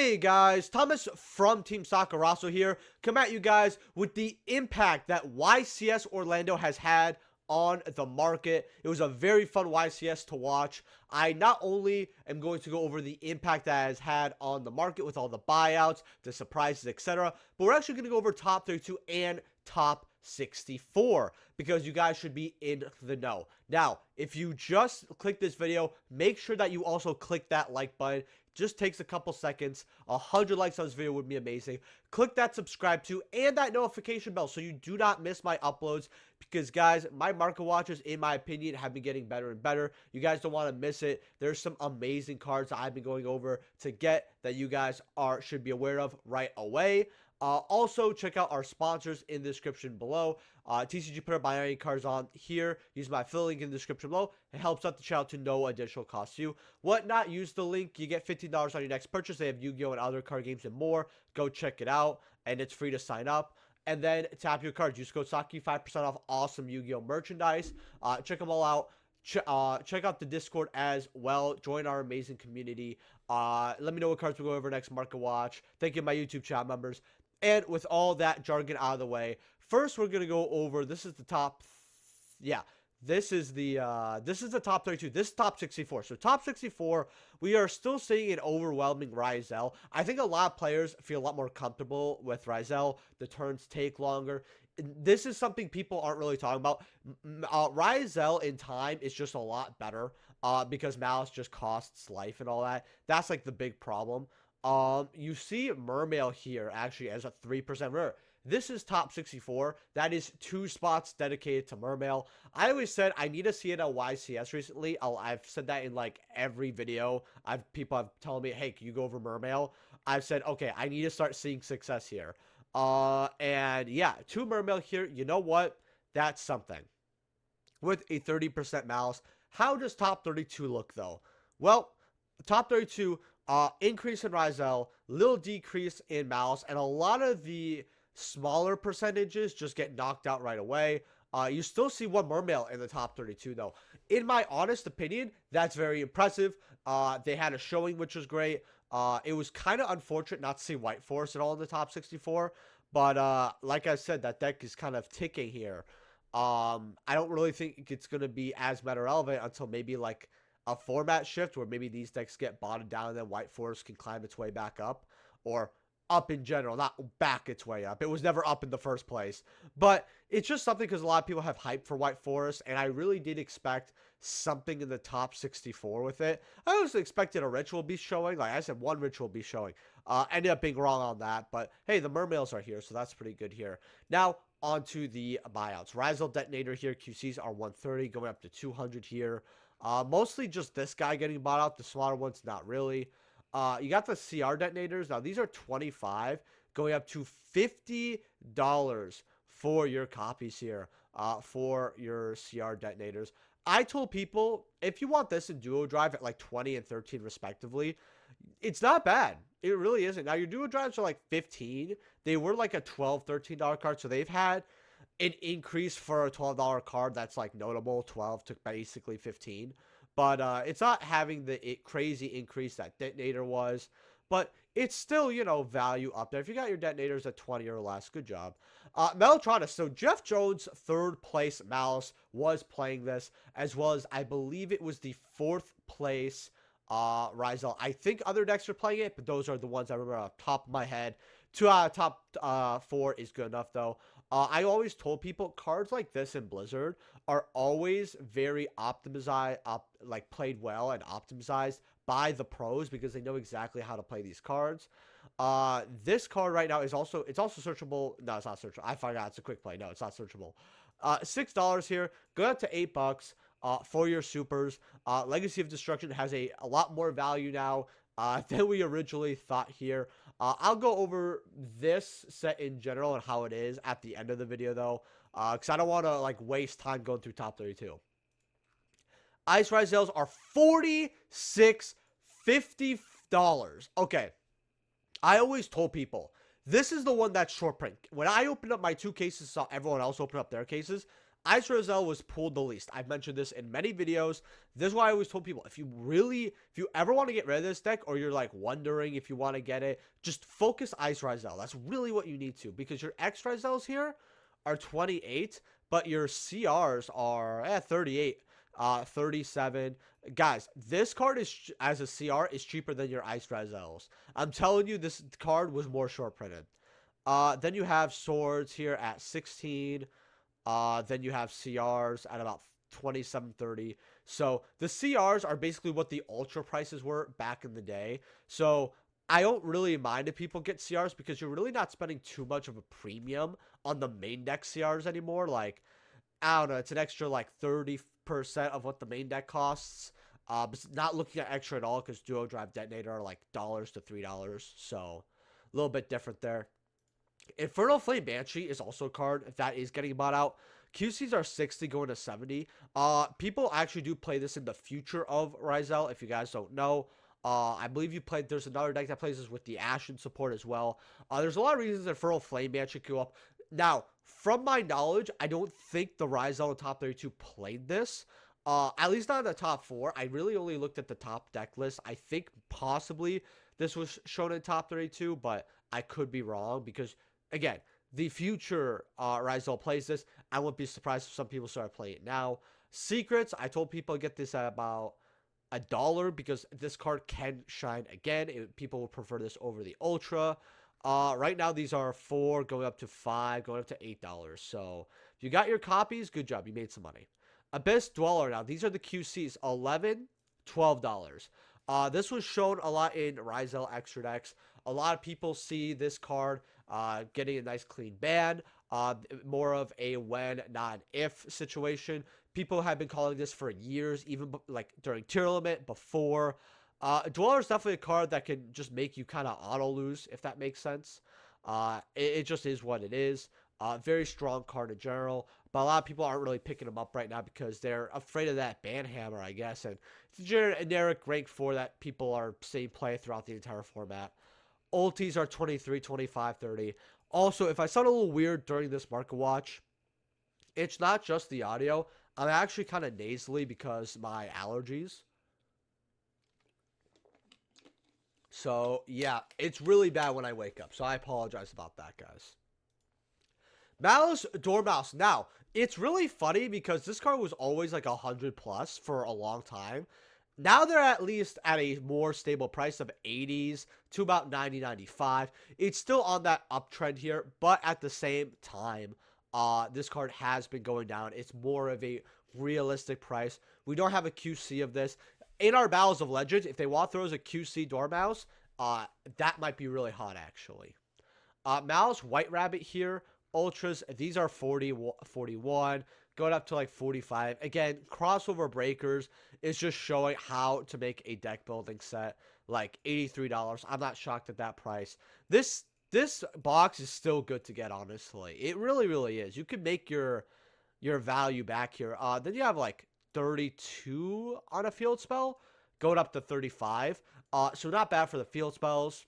Hey guys, Thomas from Team Sakuraso here, come at you guys with the impact that YCS Orlando has had on the market. It was a very fun YCS to watch. I not only am going to go over the impact that it has had on the market with all the buyouts, the surprises, etc., but we're actually going to go over top 32 and top 64 because you guys should be in the know. Now, if you just click this video, make sure that you also click that like button. Just takes a couple seconds. 100 likes on this video would be amazing. Click that subscribe to and that notification bell so you do not miss my uploads, because guys, my market watches, in my opinion, have been getting better and better. You guys don't want to miss it. There's some amazing cards that I've been going over to get that you guys should be aware of right away. Also, check out our sponsors in the description below. TCG put our buy any cards on here. Use my affiliate link in the description below. It helps out the channel to no additional cost to you. Whatnot, use the link. You get $15 on your next purchase. They have Yugioh and other card games and more. Go check it out, and it's free to sign up. And then tap your cards. Use code Saki, 5% off awesome Yu-Gi-Oh merchandise. Check them all out. Check out the Discord as well. Join our amazing community. Let me know what cards we'll go over next market watch. Thank you to my YouTube chat members. And with all that jargon out of the way, first we're gonna go over. This is the top. This is the top 32. This is top 64. So top 64, we are still seeing an overwhelming Rizel. I think a lot of players feel a lot more comfortable with Rizel. The turns take longer. This is something people aren't really talking about. Rizel in time is just a lot better because Maliss just costs life and all that. That's like the big problem. You see Mermail here actually as a 3% rare. This is top 64. That is 2 spots dedicated to Mermail. I always said I need to see it at YCS recently. I've said that in like every video. People have telling me, hey, can you go over Mermail? I've said, okay, I need to start seeing success here. And yeah, 2 Mermail here. You know what? That's something. With a 30% Maliss. How does top 32 look though? Well, top 32, increase in Rizel, little decrease in Maliss, and a lot of the smaller percentages just get knocked out right away. You still see 1 Mermail in the top 32 though. In my honest opinion, that's very impressive. They had a showing which was great. It was kind of unfortunate not to see White Force at all in the top 64, but like I said, that deck is kind of ticking here. I don't really think it's going to be as meta relevant until maybe like a format shift where maybe these decks get bottomed down and then White Force can climb its way back up, or up in general, not back its way up. It was never up in the first place, but it's just something because a lot of people have hype for White Forest, and I really did expect something in the top 64 with it. I also expected a Ritual Beast showing. Like I said, 1 Ritual Beast showing. Ended up being wrong on that, but hey, the Mermails are here, so that's pretty good here. Now, onto the buyouts. Rizel Detonator here, QCs are 130, going up to 200 here. Mostly just this guy getting bought out. The smaller ones, not really. You got the CR detonators. Now, these are 25, going up to $50 for your copies here, for your CR detonators. I told people, if you want this in Duo Drive at like 20 and 13 respectively, it's not bad. It really isn't. Now, your Duo Drives are like 15. They were like a $12, $13 card, so they've had an increase for a $12 card that's like notable. 12 to basically 15, but it's not having the crazy increase that Detonator was, but it's still, you know, value up there. If you got your detonators at 20 or less, good job. Mellotronus, so Jeff Jones, 3rd place Maliss, was playing this, as well as I believe it was the 4th place Rizel. I think other decks are playing it, but those are the ones I remember off the top of my head. 2 out of top 4 is good enough though. I always told people cards like this in Blizzard are always very optimized, like played well and optimized by the pros because they know exactly how to play these cards. This card right now is also, it's also searchable. No, it's not searchable. I forgot it's a quick play. No, it's not searchable. $6 here, go up to $8 for your supers. Legacy of Destruction has a lot more value now than we originally thought here. I'll go over this set in general and how it is at the end of the video though, because I don't want to like waste time going through top 32. Ice Rizels are $46, $50. Okay, I always told people this is the one that's short print. When I opened up my 2 cases, saw everyone else open up their cases, Ice Roselle was pulled the least. I've mentioned this in many videos. This is why I always told people, if you ever want to get rid of this deck, or you're like wondering if you want to get it, just focus Ice Roselle. That's really what you need to, because your X Roselles here are 28, but your CRs are 38, 37. Guys, this card is, as a CR, is cheaper than your Ice Roselles. I'm telling you, this card was more short printed. Then you have swords here at 16. Then you have CRs at about 27, 30. So the CRs are basically what the ultra prices were back in the day. So I don't really mind if people get CRs, because you're really not spending too much of a premium on the main deck CRs anymore. Like, I don't know, it's an extra like 30% of what the main deck costs. But not looking at extra at all, because Duo Drive Detonator are like $2 to $3. So a little bit different there. Infernal Flame Banshee is also a card that is getting bought out. QCs are 60 going to 70. People actually do play this in the future of Roselle, if you guys don't know. I believe there's another deck that plays this with the Ashen support as well. There's a lot of reasons Infernal Flame Banshee could go up. Now, from my knowledge, I don't think the Roselle top 32 played this. At least not in the top 4. I really only looked at the top deck list. I think possibly this was shown in top 32, but I could be wrong, because again, the future Roselle plays this. I wouldn't be surprised if some people start playing it now. Secrets, I told people to get this at about $1, because this card can shine again. People would prefer this over the Ultra. Right now, these are 4 going up to 5, going up to $8. So if you got your copies, good job. You made some money. Abyss Dweller, now these are the QCs, $11, $12. This was shown a lot in Roselle Extra decks. A lot of people see this card getting a nice clean ban. More of a when, not an if situation. People have been calling this for years, even like during tier limit, before. Dweller is definitely a card that can just make you kind of auto lose, if that makes sense. It just is what it is. Very strong card in general, but a lot of people aren't really picking them up right now because they're afraid of that ban hammer, I guess. And it's a generic rank 4 that people are seeing play throughout the entire format. Ultis are 23, 25, 30. Also, if I sound a little weird during this market watch, it's not just the audio. I'm actually kind of nasally because my allergies. So, yeah, it's really bad when I wake up. So I apologize about that, guys. Maliss Dormouse. Now, it's really funny because this card was always like 100 plus for a long time. Now they're at least at a more stable price of 80s to about 90, 95. It's still on that uptrend here, but at the same time, this card has been going down. It's more of a realistic price. We don't have a QC of this. In our Battles of Legends, if they want to throw as a QC Dormouse, that might be really hot, actually. Maliss White Rabbit here. Ultras, these are 40, 41, going up to like 45. Again, crossover breakers is just showing how to make a deck building set, like $83. I'm not shocked at that price. This box is still good to get, honestly. It really, really is. You can make your value back here. Then you have like 32 on a field spell, going up to 35. So not bad for the field spells.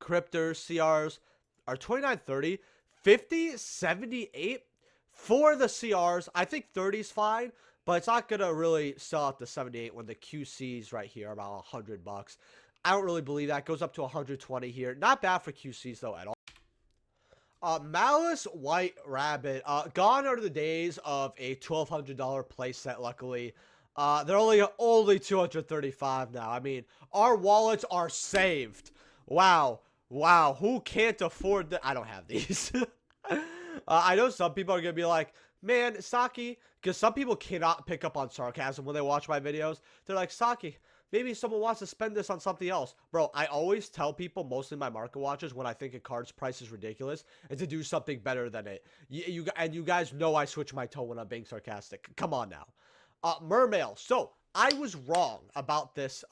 Cryptors, CRs are 29, 30. 50, 78 for the CRs. I think 30 is fine, but it's not going to really sell out to 78 when the QCs right here are about $100. I don't really believe that. Goes up to 120 here. Not bad for QCs, though, at all. Maliss White Rabbit. Gone are the days of a $1,200 playset, luckily. They're only $235 now. I mean, our wallets are saved. Wow. Wow, who can't afford that? I don't have these. I know some people are going to be like, man, Saki, because some people cannot pick up on sarcasm when they watch my videos. They're like, Saki, maybe someone wants to spend this on something else. Bro, I always tell people, mostly my market watchers, when I think a card's price is ridiculous, and to do something better than it. And you guys know I switch my tone when I'm being sarcastic. Come on now. Mermail. So, I was wrong about this,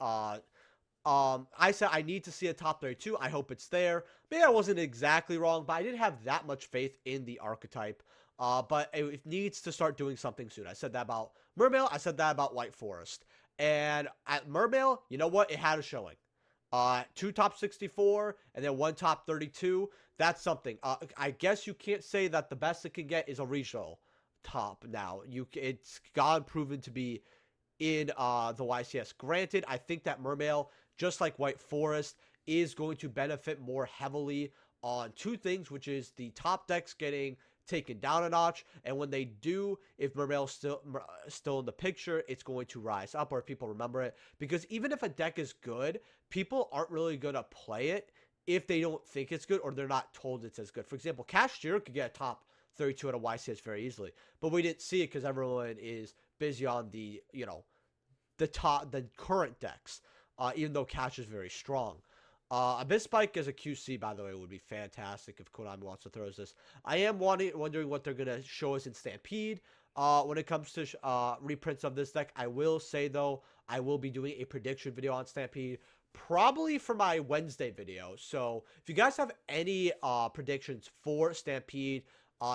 I said I need to see a top 32. I hope it's there. Maybe I wasn't exactly wrong, but I didn't have that much faith in the archetype. But it needs to start doing something soon. I said that about Mermail. I said that about White Forest. And at Mermail, you know what? It had a showing. 2 top 64 and then 1 top 32. That's something. I guess you can't say that the best it can get is a regional top now. It's gone proven to be in the YCS. Granted, I think that Mermail, just like White Forest, is going to benefit more heavily on two things, which is the top decks getting taken down a notch, and when they do, if Mermail's still in the picture, it's going to rise up, or people remember it, because even if a deck is good, people aren't really going to play it if they don't think it's good or they're not told it's as good. For example, Cashier could get a top 32 out of YCS very easily, but we didn't see it because everyone is busy on the, the current decks, even though Cash is very strong. Abyss Spike as a QC, by the way, would be fantastic if Konami wants to throw us this. I am wondering what they're going to show us in Stampede. When it comes to reprints of this deck, I will say, though, I will be doing a prediction video on Stampede, probably for my Wednesday video. So if you guys have any predictions for Stampede,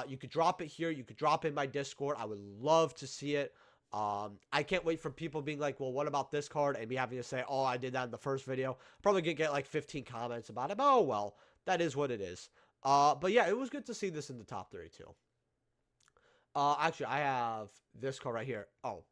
you could drop it here. You could drop it in my Discord. I would love to see it. I can't wait for people being like, well, what about this card? And me having to say, oh, I did that in the first video. Probably gonna get like 15 comments about it. But oh, well, that is what it is. But yeah, it was good to see this in the top 32. Actually, I have this card right here. Oh,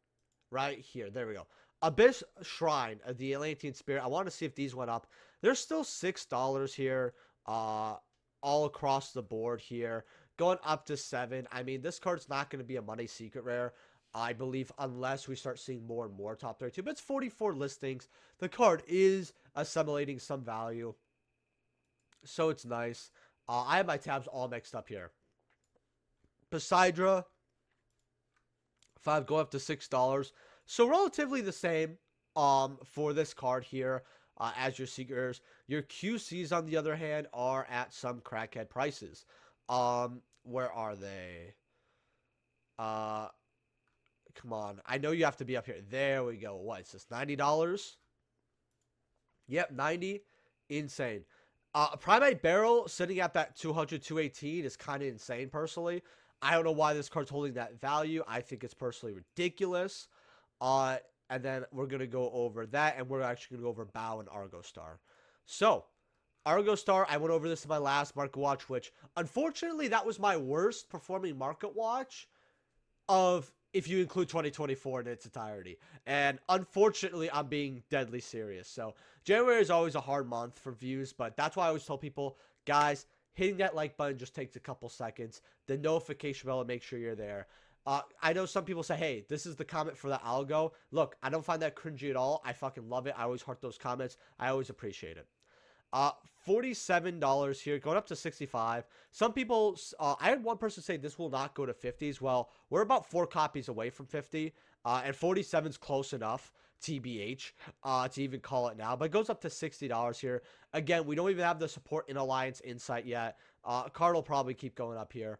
right here. There we go. Abyss Shrine of the Atlantean Spirit. I want to see if these went up. There's still $6 here, all across the board here. Going up to 7. I mean, this card's not going to be a money secret rare, I believe, unless we start seeing more and more top 32. But it's 44 listings. The card is assimilating some value, so it's nice. I have my tabs all mixed up here. Poseidra, 5 going up to $6. So relatively the same for this card here as your Seekers. Your QCs, on the other hand, are at some crackhead prices. Where are they? Come on. I know you have to be up here. There we go. What is this? $90? Yep, 90. Insane. Primate Barrel sitting at that 200, 218 is kind of insane, personally. I don't know why this card's holding that value. I think it's personally ridiculous. And then we're going to go over that, and we're actually going to go over Bow and Argo Star. So, Argo Star, I went over this in my last market watch, which, unfortunately, that was my worst performing market watch of, if you include 2024 in its entirety. And unfortunately, I'm being deadly serious. So January is always a hard month for views, but that's why I always tell people, guys, hitting that like button just takes a couple seconds. The notification bell, make sure you're there. I know some people say, hey, this is the comment for the algo. Look, I don't find that cringy at all. I fucking love it. I always heart those comments. I always appreciate it. $47 here, going up to 65. Some people, I had one person say this will not go to 50s. Well, we're about 4 copies away from 50, and 47 is close enough, TBH, to even call it now. But it goes up to $60 here. Again, we don't even have the support in Alliance Insight yet. Card will probably keep going up here.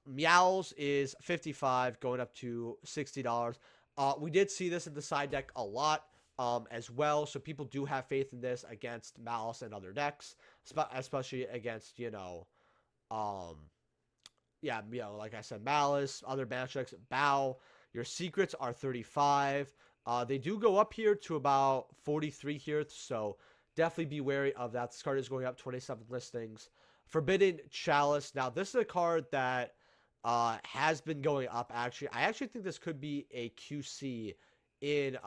Meows is 55, going up to $60. We did see this in the side deck a lot. As well, so people do have faith in this against Maliss and other decks, especially against, like I said, Maliss, other match decks. Bow, your secrets are 35. They do go up here to about 43 here, so definitely be wary of that. This card is going up 27 listings. Forbidden Chalice. Now, this is a card that has been going up, actually. I actually think this could be a QC in,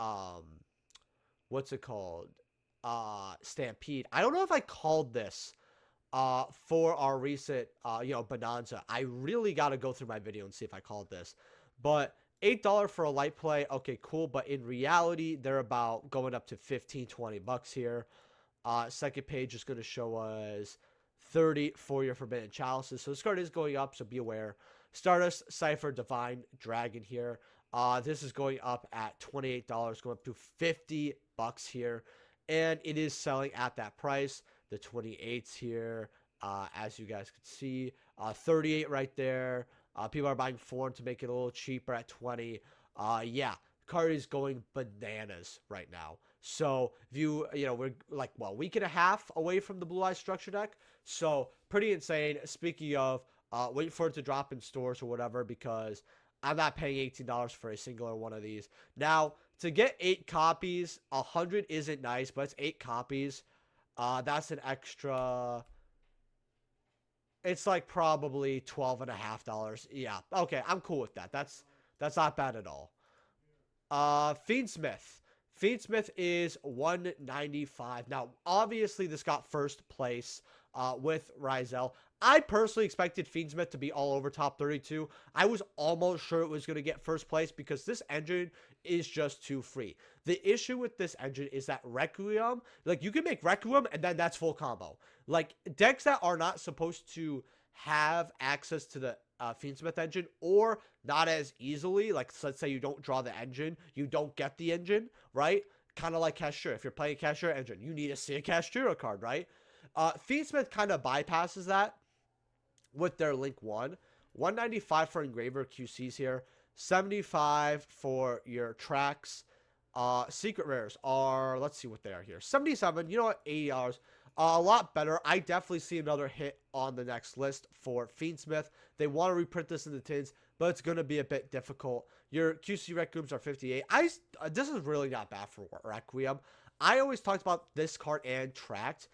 what's it called? Stampede. I don't know if I called this for our recent, Bonanza. I really got to go through my video and see if I called this. But $8 for a light play. Okay, cool. But in reality, they're about going up to 15, 20 bucks here. Second page is going to show us 30 for your Forbidden Chalices. So this card is going up, so be aware. Stardust, Cypher, Divine, Dragon here. This is going up at $28, going up to 50 bucks here, and it is selling at that price. The 28s here, as you guys can see, 38 right there. People are buying 4 to make it a little cheaper at 20. Yeah, card is going bananas right now. So if we're like, well, a week and a half away from the Blue Eye Structure deck, so pretty insane. Speaking of, wait for it to drop in stores or whatever, because I'm not paying $18 for a singular one of these. Now, to get 8 copies, 100 isn't nice, but it's 8 copies. That's an extra It's like probably $12.50. Yeah. Okay, I'm cool with that. That's not bad at all. Fiendsmith. Fiendsmith is 195. Now, obviously, this got first place with Rizel. I personally expected Fiendsmith to be all over top 32. I was almost sure it was going to get first place because this engine is just too free. The issue with this engine is that Requiem, like you can make Requiem and then that's full combo. Like decks that are not supposed to have access to the Fiendsmith engine or not as easily, like let's say you don't draw the engine, you don't get the engine, right? Kind of like Cashier. If you're playing Cashier engine, you need to see a Cashier card, right? Fiendsmith kind of bypasses that with their Link 1. 195 for Engraver QCs here. 75 for your tracks. Secret rares are, let's see what they are here. 77, you know what, $80. A lot better. I definitely see another hit on the next list for Fiendsmith. They want to reprint this in the tins, but it's going to be a bit difficult. Your QC Requiems are 58. This is really not bad for Requiem. I always talked about this card and Tracked.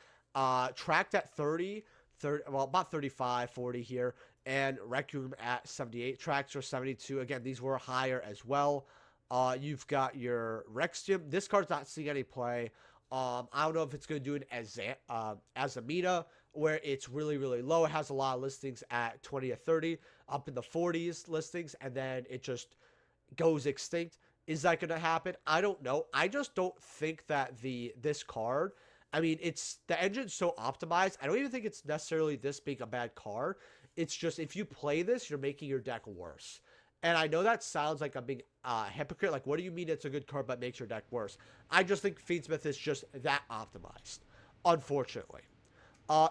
Tracked at 30, well, about 35, 40 here, and Requiem at 78. Tracks are 72. Again, these were higher as well. You've got your Rexium. This card's not seeing any play. I don't know if it's going to do it as a meta where it's really, really low. It has a lot of listings at 20 or 30, up in the 40s listings, and then it just goes extinct. Is that going to happen? I don't know. I just don't think that this card, I mean, the engine's so optimized. I don't even think it's necessarily this being a bad card. It's just if you play this, you're making your deck worse. And I know that sounds like I'm being hypocrite. Like, what do you mean it's a good card but makes your deck worse? I just think Fiendsmith is just that optimized, unfortunately.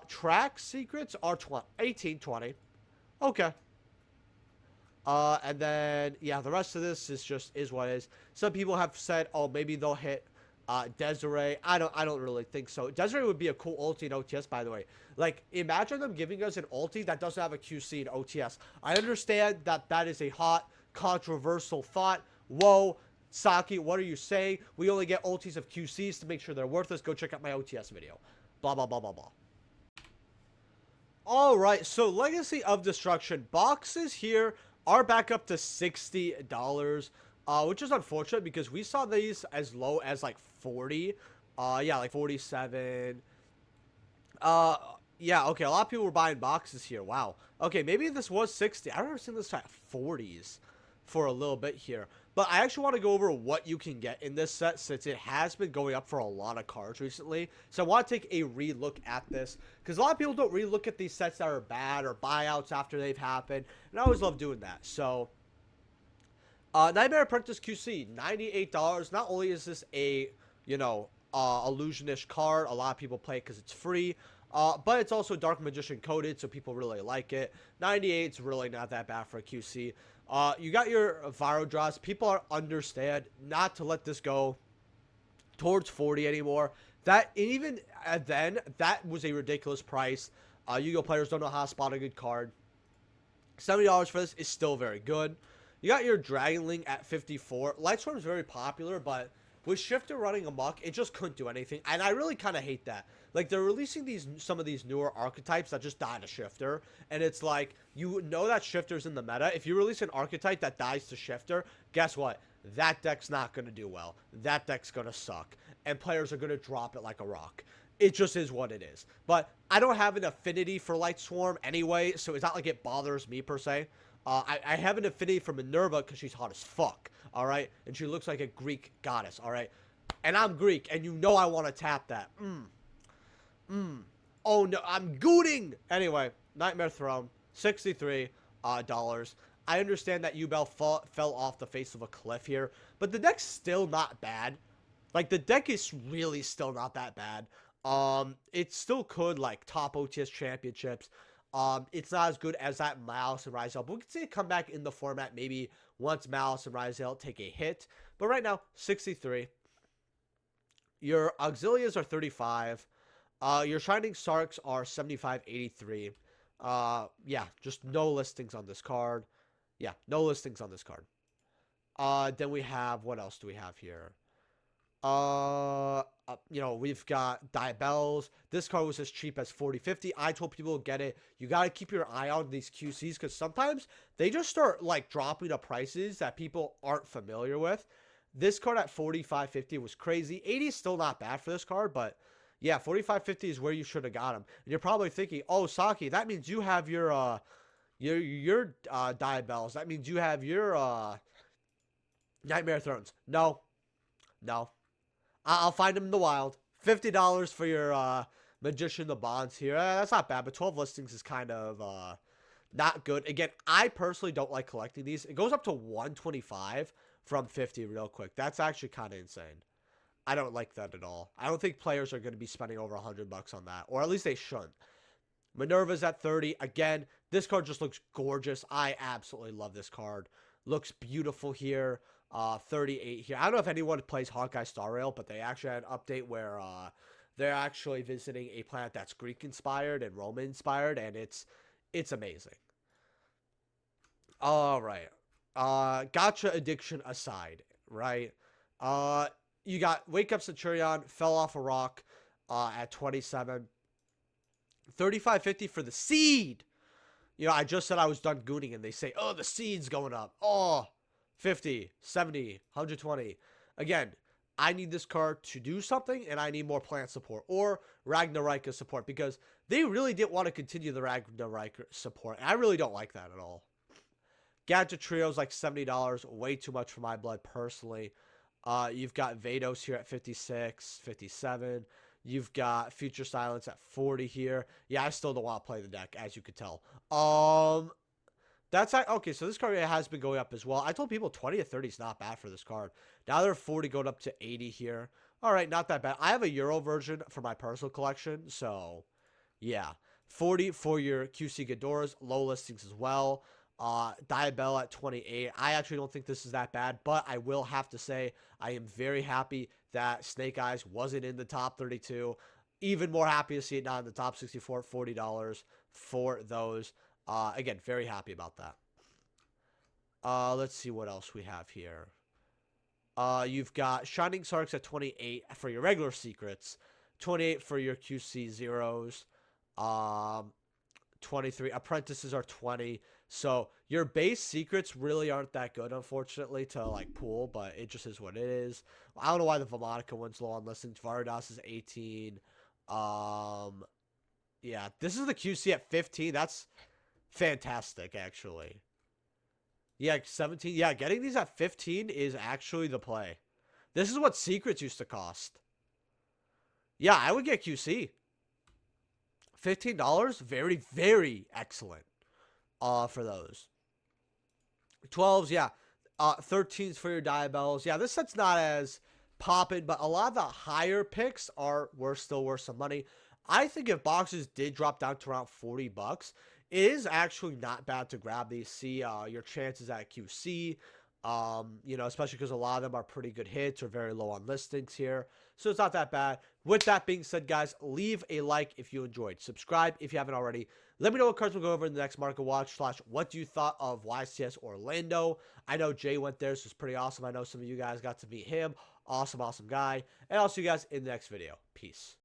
Track secrets are 18, 20. Okay. And then, yeah, the rest of this is what it is. Some people have said, oh, maybe they'll hit Desiree. I don't really think so. Desiree would be a cool ulti in OTS, by the way. Like, imagine them giving us an ulti that doesn't have a QC in OTS. I understand that is a hot, controversial thought. Whoa, Saki, what are you saying? We only get ultis of QCs to make sure they're worthless. Go check out my OTS video. Blah, blah, blah, blah, blah. Alright, so Legacy of Destruction. Boxes here are back up to $60. Which is unfortunate because we saw these as low as like 40. Yeah, like 47. Yeah, okay, a lot of people were buying boxes here. Wow. Okay, maybe this was 60. I've never seen this at 40s for a little bit here. But I actually want to go over what you can get in this set since it has been going up for a lot of cards recently. So I want to take a re-look at this because a lot of people don't re-look at these sets that are bad or buyouts after they've happened. And I always love doing that. So Nightmare Apprentice QC, $98. Not only is this a, illusionish card, a lot of people play it because it's free, but it's also Dark Magician coded, so people really like it. 98 is really not that bad for a QC. You got your Viro draws. People understand not to let this go towards 40 anymore. That, even then, that was a ridiculous price. Yu-Gi-Oh players don't know how to spot a good card. $70 for this is still very good. You got your Dragon Link at 54. Lightstorm is very popular, but with Shifter running amok, it just couldn't do anything. And I really kind of hate that. Like, they're releasing some of these newer archetypes that just die to Shifter. And it's like, you know that Shifter's in the meta. If you release an archetype that dies to Shifter, guess what? That deck's not going to do well. That deck's going to suck. And players are going to drop it like a rock. It just is what it is. But I don't have an affinity for Lightstorm anyway, so it's not like it bothers me per se. I have an affinity for Minerva because she's hot as fuck, alright? And she looks like a Greek goddess, alright? And I'm Greek, and you know I want to tap that. Oh, no, I'm gooting! Anyway, Nightmare Throne, $63. I understand that Yubel fell off the face of a cliff here, but the deck's still not bad. Like, the deck is really still not that bad. It still could, like, top OTS championships. It's not as good as that Maliss and Rizel, but we can see it come back in the format maybe once Maliss and Rizel take a hit. But right now, 63. Your Auxilias are 35. Your Shining Sarks are 75.83. Yeah, just no listings on this card. Yeah, no listings on this card. Then we have, what else do we have here? We've got Diabells. This card was as cheap as 40-50. I told people get it. You got to keep your eye on these QCs because sometimes they just start like dropping the prices that people aren't familiar with. This card at 45-50 was crazy. 80 is still not bad for this card, but yeah, 45-50 is where you should have got him. And you're probably thinking, oh, Saki, that means you have your Diabells. That means you have your Nightmare Thrones. No, no. I'll find them in the wild. $50 for your Magician the Bonds here. That's not bad, but 12 listings is kind of not good. Again, I personally don't like collecting these. It goes up to 125 from 50 real quick. That's actually kind of insane. I don't like that at all. I don't think players are going to be spending over $100 on that, or at least they shouldn't. Minerva's at 30. Again, this card just looks gorgeous. I absolutely love this card. Looks beautiful here. 38 here. I don't know if anyone plays Hawkeye Star Rail, but they actually had an update where they're actually visiting a planet that's Greek inspired and Roman inspired, and it's amazing. All right. Gotcha addiction aside, right? You got Wake Up Centurion, fell off a rock at 27. 35.50 for the seed. I just said I was done gooning, and they say, oh, the seed's going up. Oh, 50, 70, 120. Again, I need this card to do something, and I need more plant support or Ragnarika support because they really didn't want to continue the Ragnarika support. And I really don't like that at all. Gadget Trio's like $70, way too much for my blood personally. You've got Vados here at 56, 57. You've got Future Silence at 40 here. Yeah, I still don't want to play the deck, as you could tell. Okay, so this card has been going up as well. I told people 20 to 30 is not bad for this card. Now they're 40 going up to 80 here. All right, not that bad. I have a Euro version for my personal collection, so yeah. 40 for your QC Ghidorahs, low listings as well. Diabell at 28. I actually don't think this is that bad, but I will have to say I am very happy that Snake Eyes wasn't in the top 32. Even more happy to see it not in the top 64, $40 for those. Again, very happy about that. Let's see what else we have here. You've got Shining Sarks at 28 for your regular secrets, 28 for your QC zeros, 23 apprentices are 20. So your base secrets really aren't that good, unfortunately, to like pool, but it just is what it is. I don't know why the Vomonica one's low on listings. Vardas is 18. Yeah, this is the QC at 15. That's fantastic, actually. Yeah, 17. Yeah, getting these at 15 is actually the play. This is what secrets used to cost. Yeah, I would get QC. $15, very, very excellent. For those. 12s, yeah. 13s for your Diabells. Yeah, this set's not as popping, but a lot of the higher picks were still worth some money. I think if boxes did drop down to around $40, it is actually not bad to grab these. See your chances at QC. Especially because a lot of them are pretty good hits or very low on listings here. So it's not that bad. With that being said, guys, leave a like if you enjoyed. Subscribe if you haven't already. Let me know what cards we'll go over in the next market watch / what do you thought of YCS Orlando. I know Jay went there, so it's pretty awesome. I know some of you guys got to meet him. Awesome, awesome guy. And I'll see you guys in the next video. Peace.